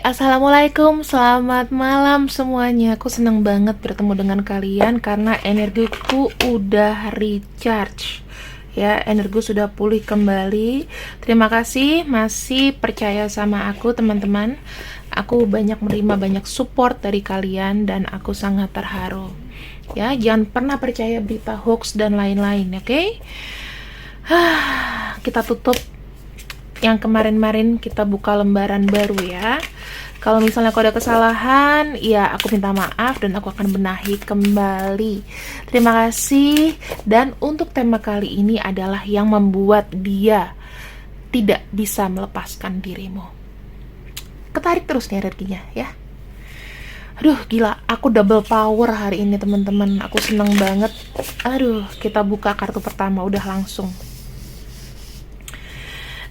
Assalamualaikum, selamat malam semuanya. Aku senang banget bertemu dengan kalian karena energiku udah recharge. Ya, energiku sudah pulih kembali. Terima kasih masih percaya sama aku, teman-teman. Aku banyak menerima banyak support dari kalian dan aku sangat terharu. Ya, jangan pernah percaya berita hoax dan lain-lain, oke? Kita tutup yang kemarin-marin, kita buka lembaran baru ya. Kalau misalnya aku ada kesalahan, ya aku minta maaf dan aku akan benahi kembali. Terima kasih. Dan untuk tema kali ini adalah yang membuat dia tidak bisa melepaskan dirimu. Ketarik terus nih energinya ya. Aduh gila, aku double power hari ini teman-teman. Aku seneng banget. Aduh, kita buka kartu pertama udah langsung.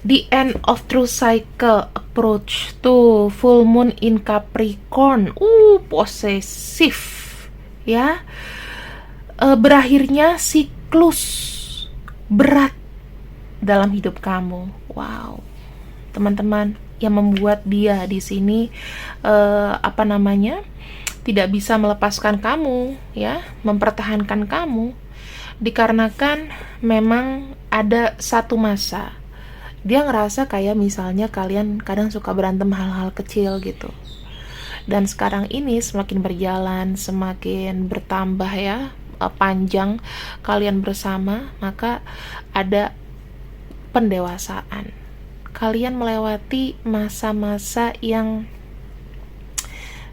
The end of true cycle approach to full moon in Capricorn. Posesif ya. Berakhirnya siklus berat dalam hidup kamu. Wow. Teman-teman, yang membuat dia di sini tidak bisa melepaskan kamu ya, mempertahankan kamu dikarenakan memang ada satu masa dia ngerasa kayak misalnya kalian kadang suka berantem hal-hal kecil gitu. Dan sekarang ini semakin berjalan, semakin bertambah ya, panjang kalian bersama, maka ada pendewasaan. Kalian melewati masa-masa yang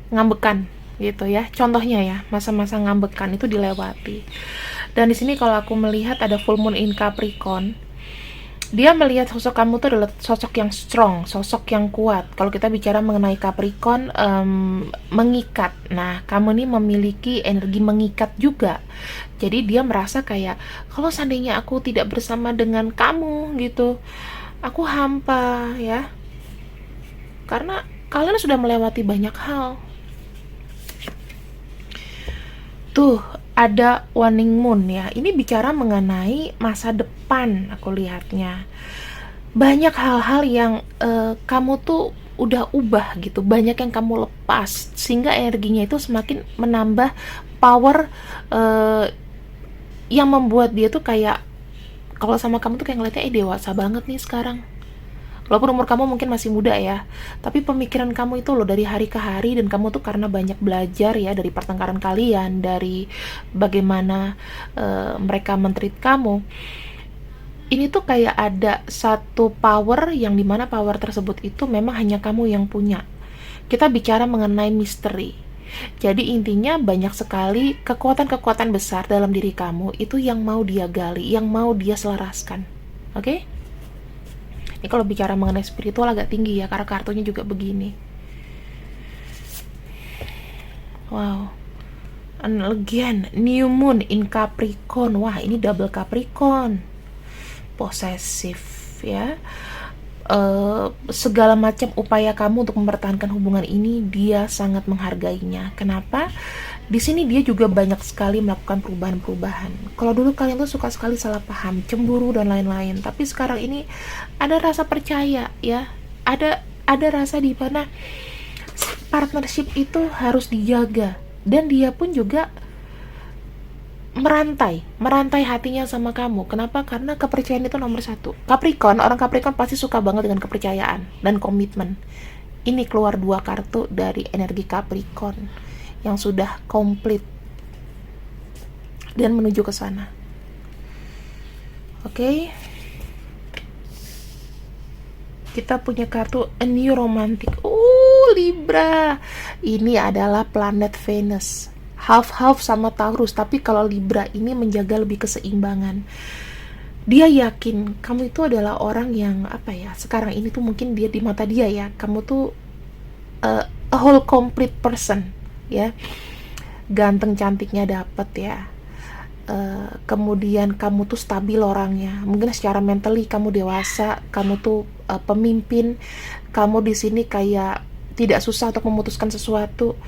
ngambekan gitu ya. Contohnya ya, masa-masa ngambekan itu dilewati. Dan di sini kalau aku melihat ada full moon in Capricorn, dia melihat sosok kamu tuh adalah sosok yang strong, sosok yang kuat. Kalau kita bicara mengenai Capricorn, mengikat. Nah, kamu nih memiliki energi mengikat juga. Jadi dia merasa kayak, kalau seandainya aku tidak bersama dengan kamu gitu, aku hampa ya. Karena kalian sudah melewati banyak hal. Tuh, ada waning moon ya. Ini bicara mengenai masa depan, aku lihatnya. Banyak hal-hal yang kamu tuh udah ubah gitu. Banyak yang kamu lepas sehingga energinya itu semakin menambah power yang membuat dia tuh kayak, kalau sama kamu tuh kayak ngeliatnya dewasa banget nih sekarang. Walaupun umur kamu mungkin masih muda ya, tapi pemikiran kamu itu loh dari hari ke hari, dan kamu tuh karena banyak belajar ya dari pertengkaran kalian, dari bagaimana mereka men-treat kamu. Ini tuh kayak ada satu power yang dimana power tersebut itu memang hanya kamu yang punya. Kita bicara mengenai misteri. Jadi intinya banyak sekali kekuatan-kekuatan besar dalam diri kamu itu yang mau dia gali, yang mau dia selaraskan. Oke? Ini kalau bicara mengenai spiritual agak tinggi ya, karena kartunya juga begini. Wow. And again, new moon in Capricorn. Wah, ini double Capricorn. Posesif ya. Segala macam upaya kamu untuk mempertahankan hubungan ini dia sangat menghargainya. Kenapa? Di sini dia juga banyak sekali melakukan perubahan-perubahan. Kalau dulu kalian tuh suka sekali salah paham, cemburu dan lain-lain, tapi sekarang ini ada rasa percaya ya. Ada rasa di mana partnership itu harus dijaga, dan dia pun juga merantai hatinya sama kamu. Kenapa? Karena kepercayaan itu nomor satu. Orang Capricorn pasti suka banget dengan kepercayaan dan komitmen. Ini keluar dua kartu dari energi Capricorn yang sudah komplit dan menuju ke sana. Oke. Kita punya kartu A New Romantic. Libra. Ini adalah planet Venus. Half-half sama Taurus, tapi kalau Libra ini menjaga lebih keseimbangan. Dia yakin kamu itu adalah orang yang sekarang ini tuh mungkin dia di mata dia ya, kamu tuh a whole complete person ya. Ganteng cantiknya dapet ya. Kemudian kamu tuh stabil orangnya. Mungkin secara mentally kamu dewasa, kamu tuh pemimpin. Kamu di sini kayak tidak susah untuk memutuskan sesuatu.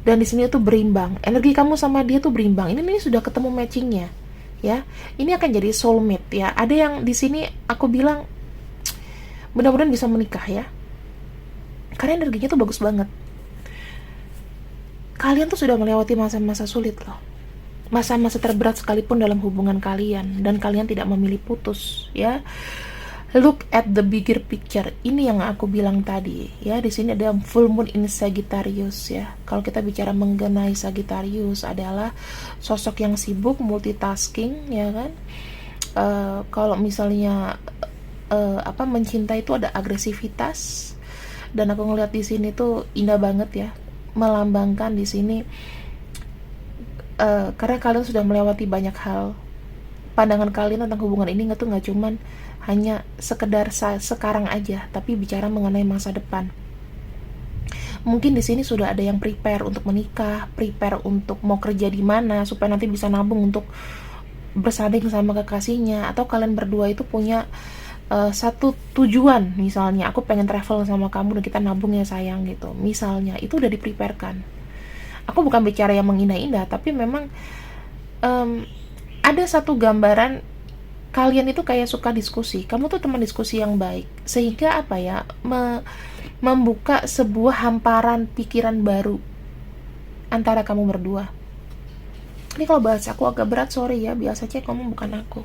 Dan di sini tuh berimbang. Energi kamu sama dia tuh berimbang. Ini sudah ketemu matchingnya ya. Ini akan jadi soulmate ya. Ada yang di sini aku bilang mudah-mudahan bisa menikah ya. karena energinya tuh bagus banget. Kalian tuh sudah melewati masa-masa sulit loh, masa-masa terberat sekalipun dalam hubungan kalian, dan kalian tidak memilih putus ya. Look at the bigger picture. Ini yang aku bilang tadi ya. Di sini ada full moon in Sagittarius ya. Kalau kita bicara mengenai Sagittarius adalah sosok yang sibuk, multitasking ya kan. Kalau misalnya mencinta itu ada agresivitas, dan aku ngeliat di sini tuh indah banget ya, melambangkan di sini karena kalian sudah melewati banyak hal. Pandangan kalian tentang hubungan ini nggak cuman hanya sekedar sekarang aja, tapi bicara mengenai masa depan. Mungkin di sini sudah ada yang prepare untuk menikah, prepare untuk mau kerja di mana supaya nanti bisa nabung untuk bersanding sama kekasihnya, atau kalian berdua itu punya satu tujuan, misalnya aku pengen travel sama kamu dan kita nabung ya sayang gitu. Misalnya itu udah dipreparekan. Aku bukan bicara yang mengindah-indah, tapi memang ada satu gambaran kalian itu kayak suka diskusi. Kamu tuh teman diskusi yang baik, sehingga membuka sebuah hamparan pikiran baru antara kamu berdua. Ini kalau bahas aku agak berat, sorry ya, biasanya kamu bukan aku.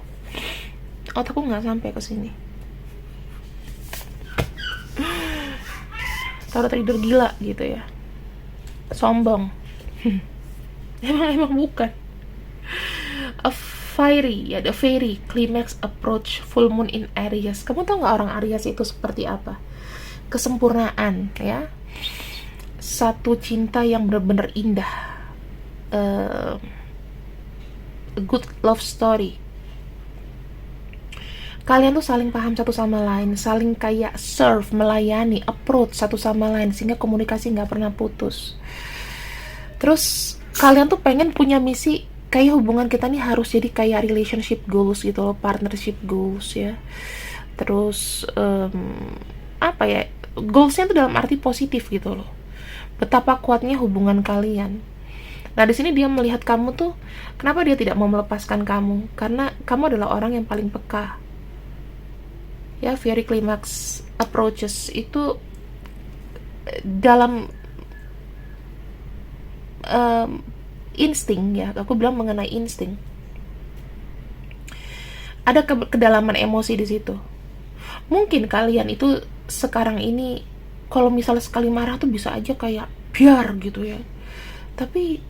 Otakku nggak sampai ke sini. Taruh tidur gila gitu ya. Sombong. emang bukan. The fairy climax approach full moon in Aries. Kamu tahu nggak orang Aries itu seperti apa? Kesempurnaan ya, satu cinta yang benar-benar indah, a good love story. Kalian tuh saling paham satu sama lain, saling kayak serve, melayani, approach satu sama lain, sehingga komunikasi nggak pernah putus. Terus kalian tuh pengen punya misi, kayak hubungan kita nih harus jadi kayak relationship goals gitu loh, partnership goals ya. Terus goalsnya tuh dalam arti positif gitu loh. Betapa kuatnya hubungan kalian. Nah di sini dia melihat kamu tuh, kenapa dia tidak mau melepaskan kamu? Karena kamu adalah orang yang paling peka. Ya, fairy climax approaches itu dalam insting ya, aku bilang mengenai insting. Ada kedalaman emosi di situ. Mungkin kalian itu sekarang ini kalau misalnya sekali marah tuh bisa aja kayak biar gitu ya. Tapi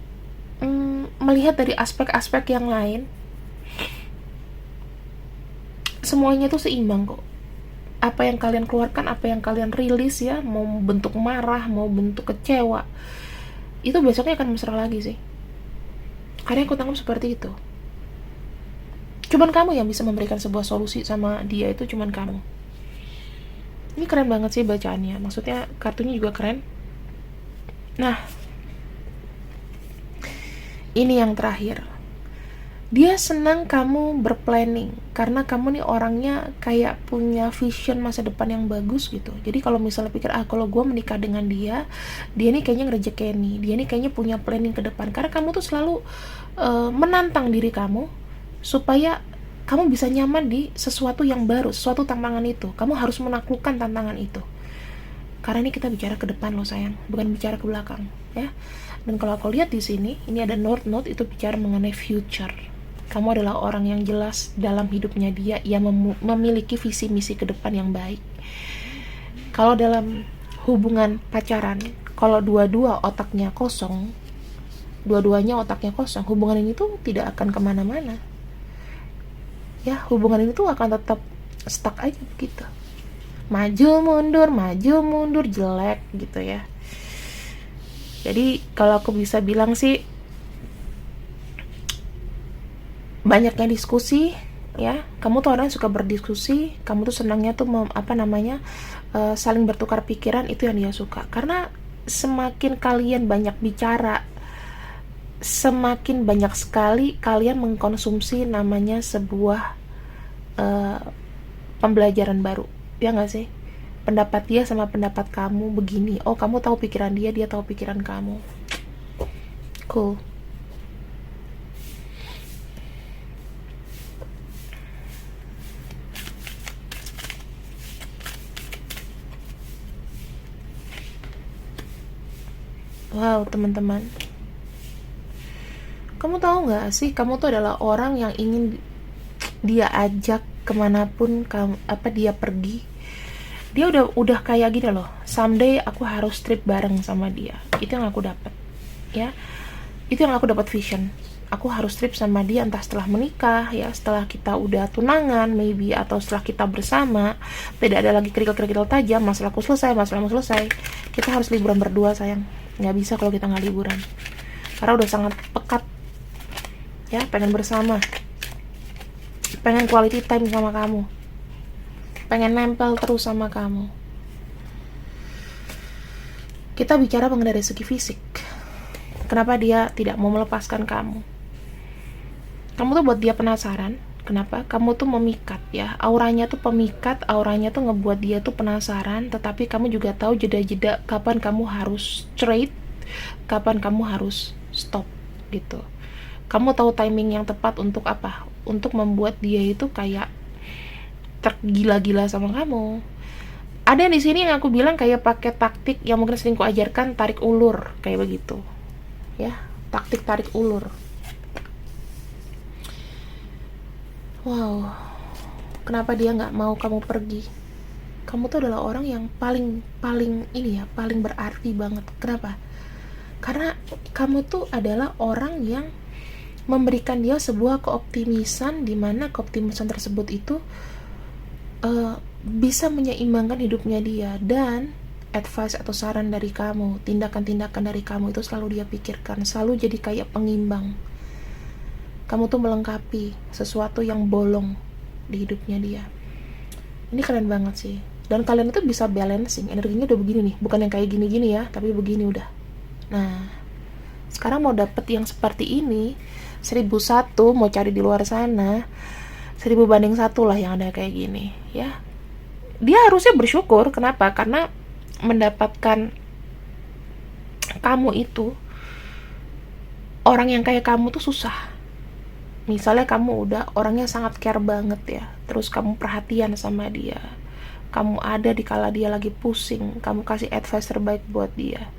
melihat dari aspek-aspek yang lain, semuanya tuh seimbang kok. Apa yang kalian keluarkan, apa yang kalian rilis ya, mau bentuk marah, mau bentuk kecewa, itu besoknya akan mesra lagi sih. Karena aku tangkap seperti itu. Cuman kamu yang bisa memberikan sebuah solusi sama dia, itu cuman kamu. Ini keren banget sih bacaannya. Maksudnya kartunya juga keren. Nah, ini yang terakhir. Dia senang kamu berplanning, karena kamu nih orangnya kayak punya vision masa depan yang bagus gitu. Jadi kalau misalnya pikir, kalau gue menikah dengan dia nih kayaknya ngerejekeni, dia nih kayaknya punya planning ke depan. Karena kamu tuh selalu menantang diri kamu supaya kamu bisa nyaman di sesuatu yang baru, sesuatu tantangan itu. Kamu harus menaklukkan tantangan itu. Karena ini kita bicara ke depan loh sayang, bukan bicara ke belakang ya. Dan kalau aku lihat di sini, ini ada note itu bicara mengenai future. Kamu adalah orang yang jelas dalam hidupnya dia, ia memiliki visi misi ke depan yang baik. Kalau dalam hubungan pacaran, kalau dua-duanya otaknya kosong, hubungan ini tuh tidak akan kemana-mana. Ya, hubungan ini tuh akan tetap stuck aja begitu. Maju mundur, jelek gitu ya. Jadi kalau aku bisa bilang sih, banyaknya diskusi ya. Kamu tuh orang yang suka berdiskusi, kamu tuh senangnya tuh saling bertukar pikiran, itu yang dia suka. Karena semakin kalian banyak bicara, semakin banyak sekali kalian mengkonsumsi namanya sebuah pembelajaran baru, ya nggak sih? Pendapat dia sama pendapat kamu begini, kamu tahu pikiran dia tahu pikiran kamu. Cool. Wow, teman-teman, kamu tahu nggak sih, kamu tuh adalah orang yang ingin dia ajak kemanapun kamu dia pergi. Dia udah kayak gini loh, someday aku harus trip bareng sama dia. Itu yang aku dapat, ya. Itu yang aku dapat vision. Aku harus trip sama dia, entah setelah menikah, ya, setelah kita udah tunangan maybe, atau setelah kita bersama, tidak ada lagi kerikil-kerikil tajam, masalahku selesai, masalahmu selesai, kita harus liburan berdua sayang. Nggak bisa kalau kita nggak liburan, karena udah sangat pekat, ya. Pengen bersama, pengen quality time sama kamu, pengen nempel terus sama kamu. Kita bicara mengenai dari segi fisik. Kenapa dia tidak mau melepaskan kamu? Kamu tuh buat dia penasaran. Kenapa? Kamu tuh memikat, ya. Auranya tuh pemikat, auranya tuh ngebuat dia tuh penasaran. Tetapi kamu juga tahu jeda-jeda kapan kamu harus straight, kapan kamu harus stop, gitu. Kamu tahu timing yang tepat untuk apa? Untuk membuat dia itu kayak tergila-gila sama kamu. Ada yang di sini yang aku bilang kayak pakai taktik yang mungkin sering ku ajarkan, tarik ulur, kayak begitu, ya. Taktik tarik ulur. Wow, kenapa dia nggak mau kamu pergi? Kamu tuh adalah orang yang paling ini ya, paling berarti banget. Kenapa? Karena kamu tuh adalah orang yang memberikan dia sebuah keoptimisan, di mana keoptimisan tersebut itu bisa menyeimbangkan hidupnya dia. Dan advice atau saran dari kamu, tindakan-tindakan dari kamu itu selalu dia pikirkan, selalu jadi kayak pengimbang. Kamu tuh melengkapi sesuatu yang bolong di hidupnya dia. Ini keren banget sih. Dan kalian itu bisa balancing, energinya udah begini nih, bukan yang kayak gini-gini ya, tapi begini udah. Nah, sekarang mau dapet yang seperti ini, 1001 mau cari di luar sana, 1000 banding 1 lah yang ada kayak gini, ya. Dia harusnya bersyukur. Kenapa? Karena mendapatkan kamu itu, orang yang kayak kamu tuh susah. Misalnya kamu udah orangnya sangat care banget, ya, terus kamu perhatian sama dia, kamu ada di kala dia lagi pusing, kamu kasih advice terbaik buat dia,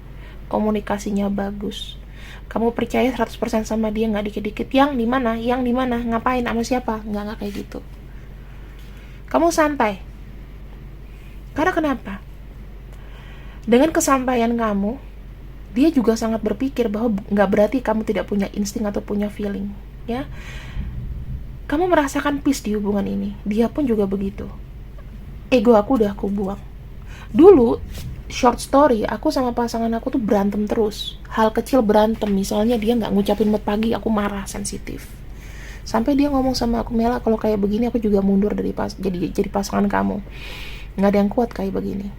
komunikasinya bagus, kamu percaya 100% sama dia, nggak dikit-dikit yang di mana, ngapain, sama siapa, nggak kayak gitu. Kamu santai. Karena kenapa? Dengan kesampaian kamu, dia juga sangat berpikir bahwa nggak berarti kamu tidak punya insting atau punya feeling, ya. Kamu merasakan peace di hubungan ini, dia pun juga begitu. Ego aku udah aku buang. Dulu, short story, aku sama pasangan aku tuh berantem terus. Hal kecil berantem, misalnya dia nggak ngucapin mood pagi, aku marah, sensitif. Sampai dia ngomong sama aku, Mela, kalau kayak begini aku juga mundur dari jadi pasangan kamu. Nggak ada yang kuat kayak begini.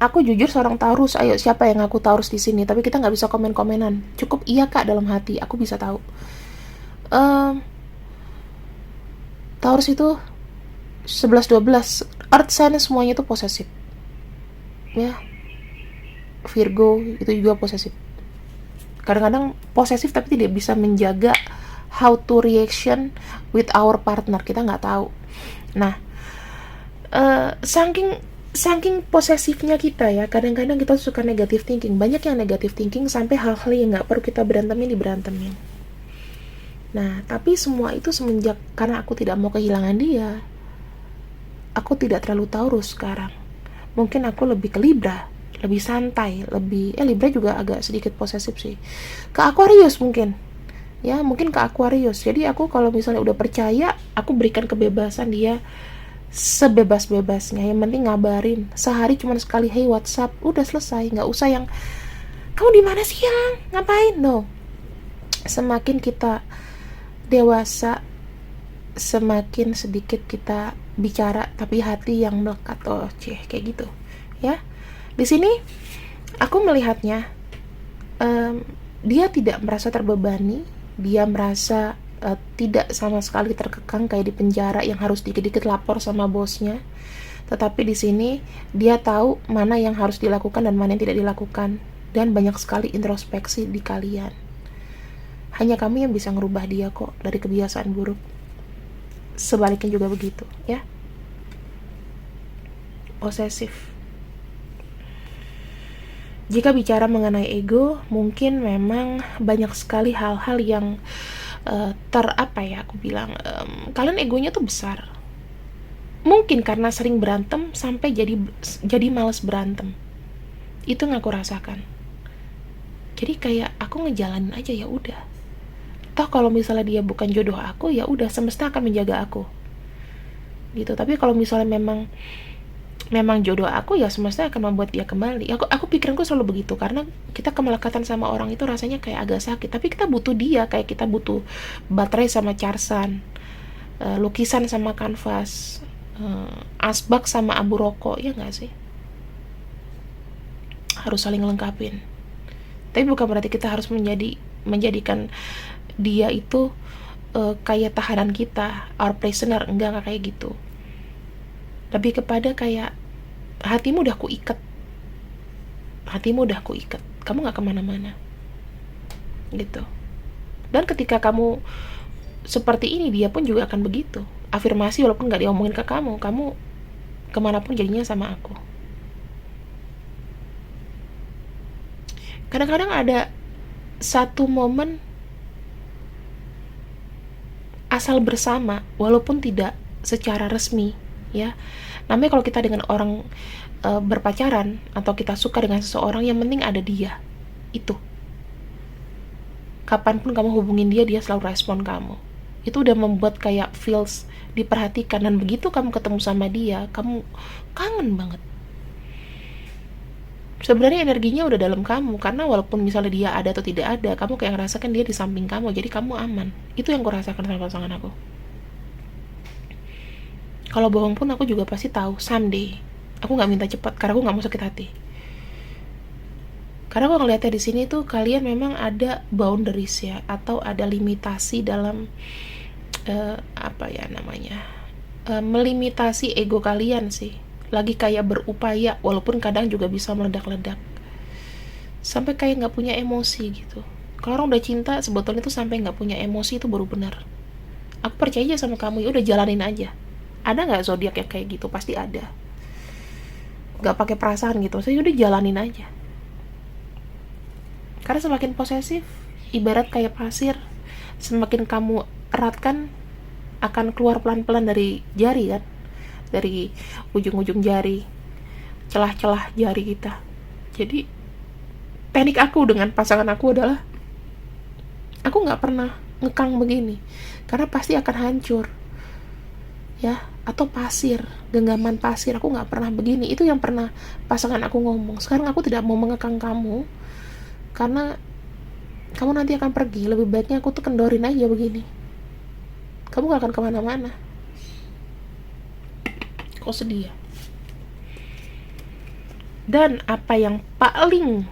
Aku jujur seorang Taurus, ayo siapa yang ngaku Taurus di sini? Tapi kita nggak bisa komen-komenan. Cukup iya kak dalam hati, aku bisa tahu. Taurus itu 11-12, earth sign semuanya itu posesif, ya. Virgo itu juga posesif. Kadang-kadang posesif tapi tidak bisa menjaga how to reaction with our partner. Kita nggak tahu. Nah, saking posesifnya kita, ya, kadang-kadang kita suka negative thinking. Banyak yang negative thinking sampai hal-hal yang nggak perlu kita berantemin. Nah, tapi semua itu semenjak karena aku tidak mau kehilangan dia, aku tidak terlalu Taurus sekarang. Mungkin aku lebih ke Libra, lebih santai, Libra juga agak sedikit posesif sih. Ke Aquarius mungkin. Ya, mungkin ke Aquarius. Jadi aku kalau misalnya udah percaya, aku berikan kebebasan dia sebebas-bebasnya. Yang penting ngabarin. Sehari cuma sekali, hey WhatsApp, udah selesai. Nggak usah yang, kamu di mana sih yang ngapain? No. Semakin kita dewasa, semakin sedikit kita bicara tapi hati yang melekat, kayak gitu, ya. Di sini aku melihatnya dia tidak merasa terbebani, dia merasa tidak sama sekali terkekang kayak di penjara yang harus dikit-dikit lapor sama bosnya. Tetapi di sini dia tahu mana yang harus dilakukan dan mana yang tidak dilakukan, dan banyak sekali introspeksi di kalian. Hanya kamu yang bisa ngerubah dia kok dari kebiasaan buruk. Sebaliknya juga begitu, ya. Posesif. Jika bicara mengenai ego, mungkin memang banyak sekali hal-hal yang aku bilang, kalian egonya tuh besar. Mungkin karena sering berantem sampai jadi malas berantem. Itu yang aku rasakan. Jadi kayak aku ngejalanin aja, ya udah. Toh kalau misalnya dia bukan jodoh aku, ya udah, semesta akan menjaga aku. Gitu. Tapi kalau misalnya memang jodoh aku, ya semesta akan membuat dia kembali. Aku pikiranku selalu begitu, karena kita kemelekatan sama orang itu rasanya kayak agak sakit, tapi kita butuh dia, kayak kita butuh baterai sama charsan, lukisan sama kanvas, asbak sama abu rokok, ya nggak sih? Harus saling lengkapin. Tapi bukan berarti kita harus menjadikan dia itu kayak tahanan kita, our prisoner. Enggak kayak gitu. Lebih kepada kayak hatimu udah kuikat, kamu gak kemana-mana gitu. Dan ketika kamu seperti ini, dia pun juga akan begitu. Afirmasi walaupun gak diomongin ke kamu kemanapun jadinya sama aku. Kadang-kadang ada satu momen asal bersama walaupun tidak secara resmi, ya. Namanya kalau kita dengan orang berpacaran atau kita suka dengan seseorang, yang penting ada dia. Itu. Kapanpun kamu hubungin dia, dia selalu respon kamu. Itu udah membuat kayak feels diperhatikan, dan begitu kamu ketemu sama dia, kamu kangen banget. Sebenarnya energinya udah dalam kamu, karena walaupun misalnya dia ada atau tidak ada, kamu kayak ngerasakan dia di samping kamu, jadi kamu aman. Itu yang aku rasakan sama pasangan aku. Kalau bohong pun aku juga pasti tahu someday. Aku nggak minta cepat karena aku nggak mau sakit hati. Karena aku ngeliatnya di sini tuh kalian memang ada boundaries ya, atau ada limitasi dalam melimitasi ego kalian sih. Lagi kayak berupaya, walaupun kadang juga bisa meledak-ledak. Sampai kayak nggak punya emosi gitu. Kalau orang udah cinta, sebetulnya tuh sampai nggak punya emosi itu baru benar. Aku percaya aja sama kamu, ya udah jalanin aja. Ada nggak zodiak yang kayak gitu? Pasti ada. Nggak pakai perasaan gitu, saya udah jalanin aja. Karena semakin posesif, ibarat kayak pasir, semakin kamu eratkan, akan keluar pelan-pelan dari jari kan, dari ujung-ujung jari, celah-celah jari kita. Jadi teknik aku dengan pasangan aku adalah, aku nggak pernah ngekang begini, karena pasti akan hancur. Ya, atau pasir, genggaman pasir, aku nggak pernah begini. Itu yang pernah pasangan aku ngomong. Sekarang aku tidak mau mengekang kamu, karena kamu nanti akan pergi. Lebih baiknya aku tuh kendorin aja begini, kamu gak akan kemana-mana. Kok sedih ya? Dan apa yang paling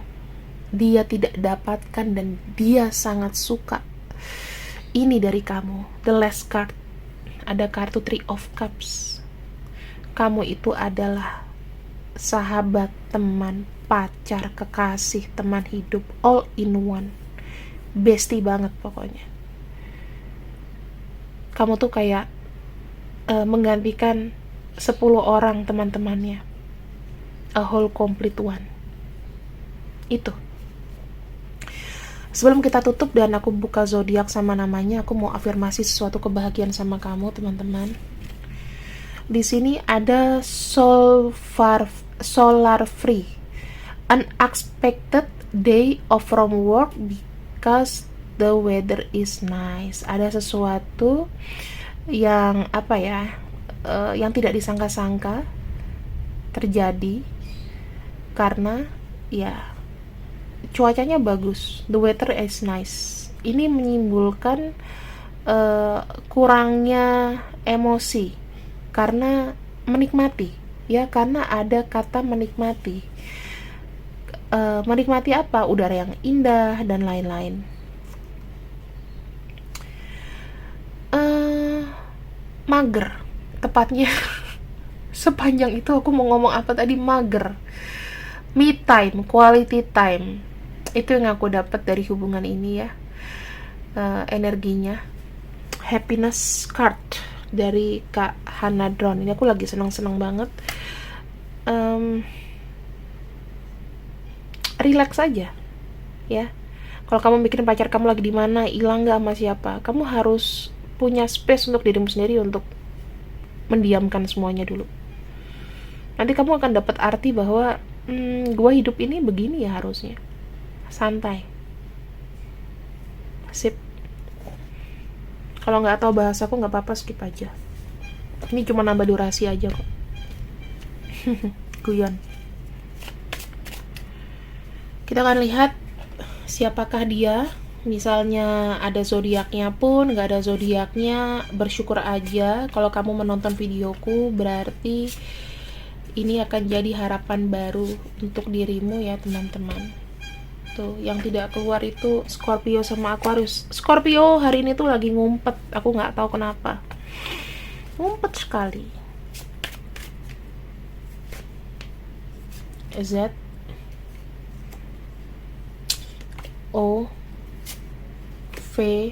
dia tidak dapatkan dan dia sangat suka ini dari kamu, the last card, ada kartu Three of Cups. Kamu itu adalah sahabat, teman, pacar, kekasih, teman hidup, all in one. Bestie banget pokoknya. Kamu tuh kayak menggantikan 10 orang teman-temannya. A whole complete one. Itu. Sebelum kita tutup dan aku buka zodiak sama namanya, aku mau afirmasi sesuatu kebahagiaan sama kamu, teman-teman. Di sini ada solar free. Unexpected day off from work because the weather is nice. Ada sesuatu yang yang tidak disangka-sangka terjadi karena ya cuacanya bagus, the weather is nice. Ini menyimpulkan kurangnya emosi karena menikmati, ya, karena ada kata menikmati. Menikmati apa? Udara yang indah dan lain-lain. Mager, tepatnya. Sepanjang itu aku mau ngomong apa tadi? Mager. Me time, quality time. Itu yang aku dapat dari hubungan ini ya. Energinya. Happiness card dari Kak Hannah Drone. Ini aku lagi senang-senang banget. relax aja ya. Kalau kamu mikirin pacar kamu lagi di mana, hilang nggak sama siapa, kamu harus punya space untuk dirimu sendiri untuk mendiamkan semuanya dulu. Nanti kamu akan dapat arti bahwa gue hidup ini begini ya harusnya. Santai. Sip. Kalau nggak tahu bahasaku nggak apa-apa, skip aja. Ini cuma nambah durasi aja kok. Guyon. Kita akan lihat siapakah dia. Misalnya ada zodiaknya pun, nggak ada zodiaknya, bersyukur aja. Kalau kamu menonton videoku, berarti ini akan jadi harapan baru untuk dirimu ya teman-teman. Tuh, yang tidak keluar itu Scorpio sama Aquarius. Scorpio hari ini tuh lagi ngumpet, aku nggak tahu kenapa. Ngumpet sekali. Z O V,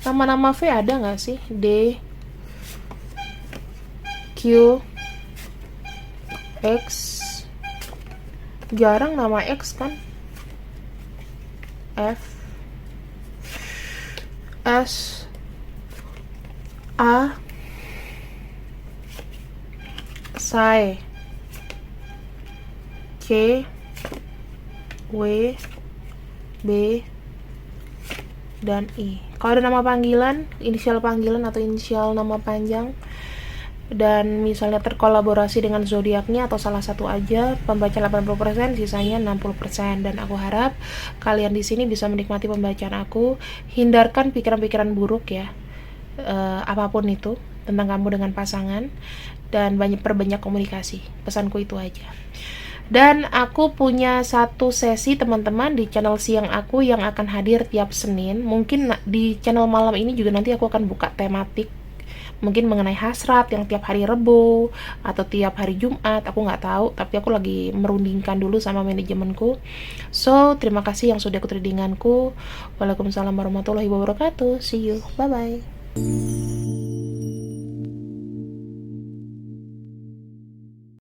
nama-nama V ada nggak sih? D Q X, jarang nama X kan. F S A Psi, C W B dan I. Kalau ada nama panggilan, inisial panggilan atau inisial nama panjang, dan misalnya terkolaborasi dengan zodiaknya atau salah satu aja, pembaca 80%, sisanya 60%. Dan aku harap kalian di sini bisa menikmati pembacaan aku. Hindarkan pikiran-pikiran buruk ya, apapun itu tentang kamu dengan pasangan, dan perbanyak komunikasi. Pesanku itu aja. Dan aku punya satu sesi teman-teman di channel siang aku yang akan hadir tiap Senin. Mungkin di channel malam ini juga nanti aku akan buka tematik, mungkin mengenai hasrat yang tiap hari Rebo atau tiap hari Jumat, aku nggak tahu, tapi aku lagi merundingkan dulu sama manajemenku. So, terima kasih yang sudah ikut readinganku. Waalaikumsalam warahmatullahi wabarakatuh. See you, bye bye.